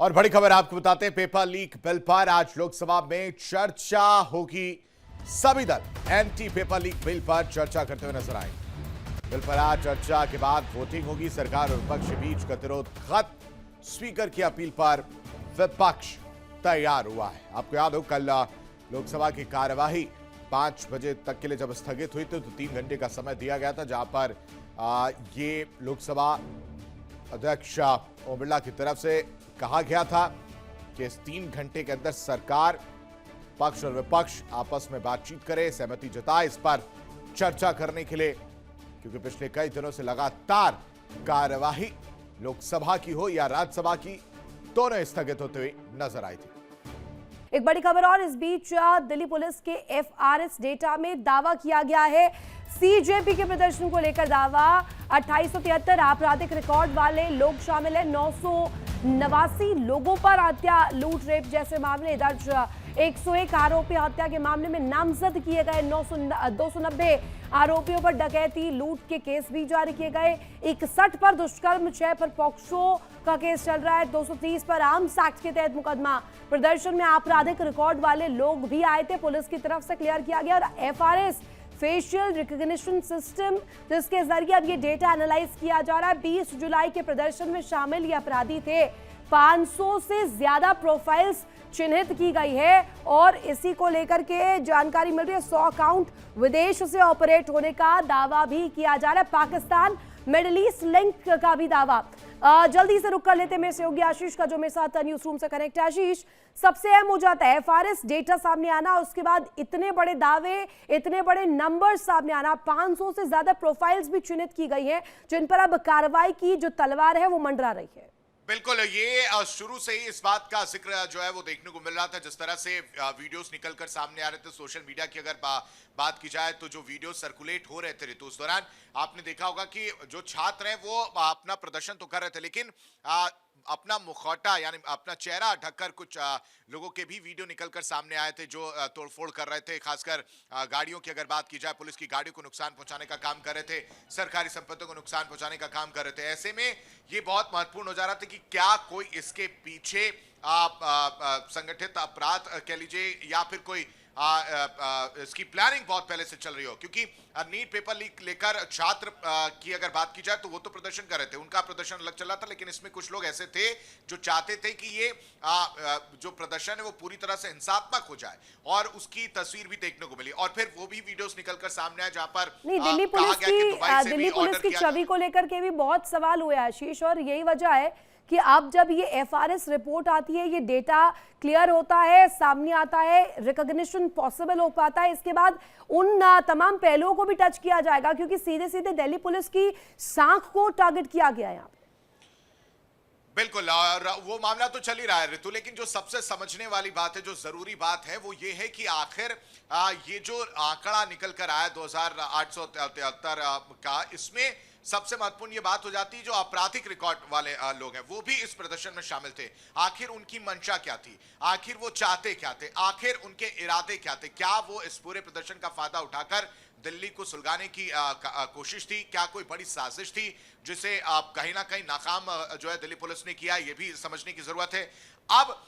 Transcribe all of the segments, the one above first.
और बड़ी खबर आपको बताते हैं, पेपर लीक बिल पर आज लोकसभा में चर्चा होगी। सभी दल एंटी पेपर लीक बिल पर चर्चा करते हुए नजर आएंगे। बिल पर आज चर्चा के बाद वोटिंग होगी। सरकार और विपक्ष के बीच गतिरोध खत्म। स्पीकर की अपील पर विपक्ष तैयार हुआ है। आपको याद हो, कल लोकसभा की कार्यवाही 5 बजे तक के लिए जब स्थगित हुई थी तो 3 घंटे का समय दिया गया था, जहां पर ये लोकसभा अध्यक्ष ओम बिरला की तरफ से कहा गया था कि इस 3 घंटे के अंदर सरकार, पक्ष और विपक्ष आपस में बातचीत करे, सहमति जताए इस पर चर्चा करने के लिए, क्योंकि पिछले कई दिनों से लगातार कार्यवाही लोकसभा की हो या राज्यसभा की, दोनों स्थगित होते हुए नजर आई थी। एक बड़ी खबर और इस बीच दिल्ली पुलिस के एफआरएस डेटा में दावा किया गया है। सीजेपी के प्रदर्शन को लेकर दावा, 2873 आपराधिक रिकॉर्ड वाले लोग शामिल हैं। 989 लोगों पर हत्या, लूट, रेप जैसे मामले दर्ज। 101 आरोपी हत्या के मामले में नामजद किए गए। 290 आरोपियों पर डकैती, लूट के केस भी जारी किए गए। 61 पर दुष्कर्म, 6 पर पॉक्सो का केस चल रहा है। 230 पर आर्म्स एक्ट के तहत मुकदमा। प्रदर्शन में आपराधिक रिकॉर्ड वाले लोग भी आए थे, पुलिस की तरफ से क्लियर किया गया। और एफआरएस फेशियल रिकॉग्निशन सिस्टम, जिसके जरिए अब ये डेटा एनालाइज किया जा रहा है। 20 जुलाई के प्रदर्शन में शामिल ये अपराधी थे। 500 से ज्यादा प्रोफाइल्स चिन्हित की गई है और इसी को लेकर के जानकारी मिल रही है। 100 अकाउंट विदेश से ऑपरेट होने का दावा भी किया जा रहा है। पाकिस्तान मिडिल ईस्ट लिंक का भी दावा। जल्दी से रुक कर लेते हैं मेरे सहयोगी आशीष का, जो मेरे साथ न्यूज रूम से कनेक्ट है। आशीष, सबसे अहम हो जाता है एफआरएस डेटा सामने आना, उसके बाद इतने बड़े दावे, इतने बड़े नंबर सामने आना। 500 से ज्यादा प्रोफाइल्स भी चिन्हित की गई हैं, जिन पर अब कार्रवाई की जो तलवार है वो मंडरा रही है। बिल्कुल, ये शुरू से ही इस बात का जिक्र जो है वो देखने को मिल रहा था। जिस तरह से वीडियोस निकलकर सामने आ रहे थे सोशल मीडिया की, अगर बात की जाए तो जो वीडियो सर्कुलेट हो रहे थे तो उस दौरान आपने देखा होगा कि जो छात्र हैं वो अपना प्रदर्शन तो कर रहे थे, लेकिन अपना मुखौटा यानी अपना चेहरा ढककर कुछ लोगों के भी वीडियो निकलकर सामने आए थे जो तोड़फोड़ कर रहे थे। खासकर गाड़ियों की अगर बात की जाए, पुलिस की गाड़ियों को नुकसान पहुंचाने का काम कर रहे थे, सरकारी संपत्तियों को नुकसान पहुंचाने का काम कर रहे थे। ऐसे में ये बहुत महत्वपूर्ण हो जा रहा था कि क्या कोई इसके पीछे संगठित अपराध कह लीजिए या फिर कोई इसकी प्लानिंग बहुत पहले से चल रही हो, क्योंकि नीट पेपर लीक लेकर छात्र की अगर बात की जाए तो वो तो प्रदर्शन कर रहे थे, उनका प्रदर्शन अलग चल रहा था, लेकिन इसमें कुछ लोग ऐसे थे जो चाहते थे कि ये जो प्रदर्शन है वो पूरी तरह से हिंसात्मक हो जाए, और उसकी तस्वीर भी देखने को मिली। और फिर वो भी वीडियोस निकलकर सामने आए जहां पर दिल्ली पुलिस की छवि को लेकर के भी बहुत सवाल हुए आशीष, और यही वजह है कि अब जब ये एफआरएस रिपोर्ट आती है, ये डेटा क्लियर होता है, सामने आता है, रिकॉग्निशन पॉसिबल हो पाता है, इसके बाद उन तमाम पहलुओं को भी टच किया जाएगा, क्योंकि सीधे सीधे दिल्ली पुलिस की साख को टारगेट किया गया है यहाँ पे। बिल्कुल, और वो मामला तो चल ही रहा है ऋतु, लेकिन जो सबसे समझने वाली बात है, जो जरूरी बात है, वो ये है कि आखिर ये जो आंकड़ा निकल कर आया 2873 का, इसमें सबसे महत्वपूर्ण ये बात हो जाती है जो आपराधिक रिकॉर्ड वाले लोग हैं वो भी इस प्रदर्शन में शामिल थे। आखिर उनकी मंशा क्या थी, आखिर वो चाहते क्या थे, आखिर उनके इरादे क्या थे? क्या वो इस पूरे प्रदर्शन का फायदा उठाकर दिल्ली को सुलगाने की कोशिश थी? क्या कोई बड़ी साजिश थी जिसे कहीं ना कहीं नाकाम जो है दिल्ली पुलिस ने किया? ये भी समझने की जरूरत है। अब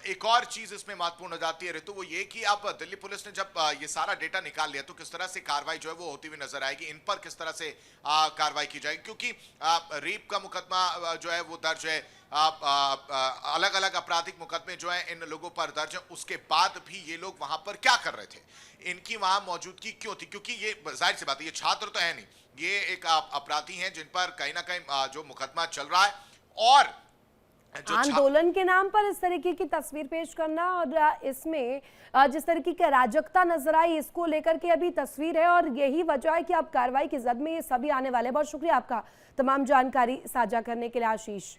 एक और चीज इसमें महत्वपूर्ण हो जाती है ऋतु, वो ये कि अब दिल्ली पुलिस ने जब ये सारा डेटा निकाल लिया तो किस तरह से कार्रवाई जो है वो होती हुई नजर आएगी, इन पर किस तरह से कार्रवाई की जाएगी, क्योंकि रेप का मुकदमा जो है वो दर्ज है, अलग अलग आपराधिक मुकदमे जो है इन लोगों पर दर्ज है। उसके बाद भी ये लोग वहां पर क्या कर रहे थे, इनकी वहां मौजूदगी क्यों थी? क्योंकि ये जाहिर सी बात है, ये छात्र तो है नहीं, ये एक अपराधी हैं जिन पर कहीं ना कहीं जो मुकदमा चल रहा है, और आंदोलन के नाम पर इस तरीके की तस्वीर पेश करना और इसमें जिस तरीके की अराजकता नजर आई, इसको लेकर के अभी तस्वीर है, और यही वजह है कि अब कार्रवाई की जद में ये सभी आने वाले हैं। बहुत शुक्रिया आपका तमाम जानकारी साझा करने के लिए आशीष।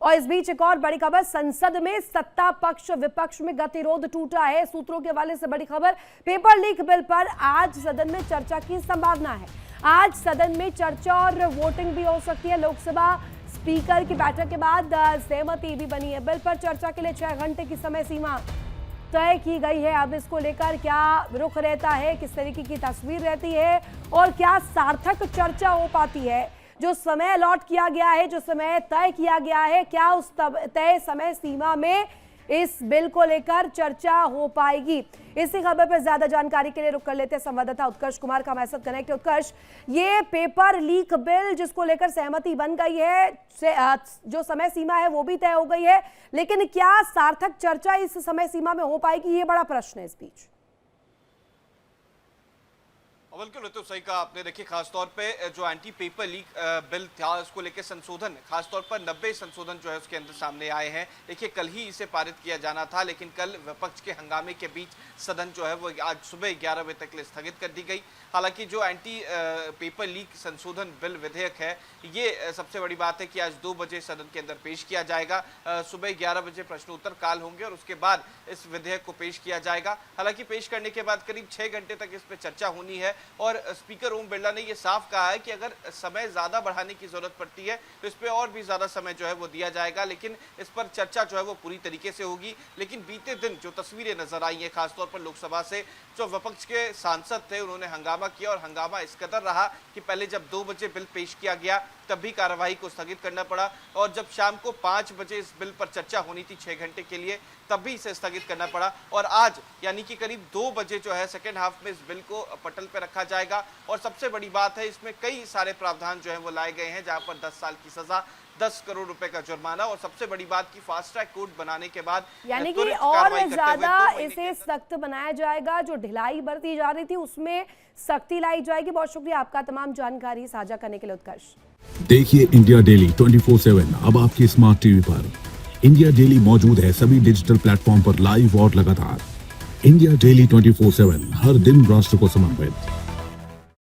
और इस बीच एक और बड़ी खबर, संसद में सत्ता पक्ष विपक्ष में गतिरोध टूटा है। सूत्रों के हवाले से बड़ी खबर, पेपर लीक बिल पर आज सदन में चर्चा की संभावना है। आज सदन में चर्चा और वोटिंग भी हो सकती है। लोकसभा स्पीकर की बैठक के बाद सहमति भी बनी है। बिल पर चर्चा के लिए 6 घंटे की समय सीमा तय की गई है। अब इसको लेकर क्या रुख रहता है, किस तरीके की तस्वीर रहती है और क्या सार्थक चर्चा हो पाती है, जो समय अलॉट किया गया है, जो समय तय किया गया है, क्या उस तय समय सीमा में इस बिल को लेकर चर्चा हो पाएगी? इसी खबर पर ज्यादा जानकारी के लिए रुक कर लेते हैं संवाददाता उत्कर्ष कुमार का हमारे साथ कनेक्ट। उत्कर्ष, ये पेपर लीक बिल जिसको लेकर सहमति बन गई है, जो समय सीमा है वो भी तय हो गई है, लेकिन क्या सार्थक चर्चा इस समय सीमा में हो पाएगी, ये बड़ा प्रश्न है इस बीच। बिल्कुल ऋतु, सही कहा आपने। देखिए, खासतौर पे जो एंटी पेपर लीक बिल था उसको लेकर संशोधन, खासतौर पर 90 संशोधन जो है उसके अंदर सामने आए हैं। देखिए, कल ही इसे पारित किया जाना था, लेकिन कल विपक्ष के हंगामे के बीच सदन जो है वो आज सुबह 11 बजे तक के लिए स्थगित कर दी गई। हालांकि जो एंटी पेपर लीक संशोधन बिल विधेयक है, ये सबसे बड़ी बात है कि आज 2 बजे सदन के अंदर पेश किया जाएगा। सुबह 11 बजे प्रश्नोत्तर काल होंगे और उसके बाद इस विधेयक को पेश किया जाएगा। हालांकि पेश करने के बाद करीब 6 घंटे तक इस पर चर्चा होनी है और स्पीकर ओम बिरला ने यह साफ कहा है कि अगर समय ज्यादा बढ़ाने की जरूरत पड़ती है तो इस पे और भी ज्यादा समय जो है वो दिया जाएगा, लेकिन इस पर चर्चा जो है वो पूरी तरीके से होगी। लेकिन बीते दिन जो तस्वीरें नजर आई हैं, खासतौर पर लोकसभा से जो विपक्ष के सांसद थे उन्होंने हंगामा किया और हंगामा इस कदर रहा कि पहले जब 2 बजे बिल पेश किया गया तब भी कार्यवाही को स्थगित करना पड़ा और जब शाम को 5 बजे इस बिल पर चर्चा होनी थी 6 घंटे के लिए, तब भी इसे स्थगित करना पड़ा और आज यानी कि करीब 2 बजे जो है सेकेंड हाफ में इस बिल को पटल पर रखा जाएगा। और सबसे बड़ी बात है, इसमें कई सारे प्रावधान जो है वो लाए गए हैं, जहां पर 10 साल की सजा, 10 करोड़ रुपए का जुर्माना और सबसे बड़ी बात की फास्ट ट्रैक कोर्ट बनाने के बाद यानी कि और ज्यादा इसे सख्त बनाया जाएगा। जो ढिलाई बरती जा रही थी उसमें सख्ती लाई जाएगी। बहुत शुक्रिया आपका तमाम जानकारी साझा करने के लिए उत्कर्ष। देखिए इंडिया डेली 24/7 अब आपके स्मार्ट टीवी पर। इंडिया डेली मौजूद है सभी डिजिटल प्लेटफॉर्म पर लाइव और लगातार। इंडिया डेली 24/7 हर दिन राष्ट्र को समर्पित।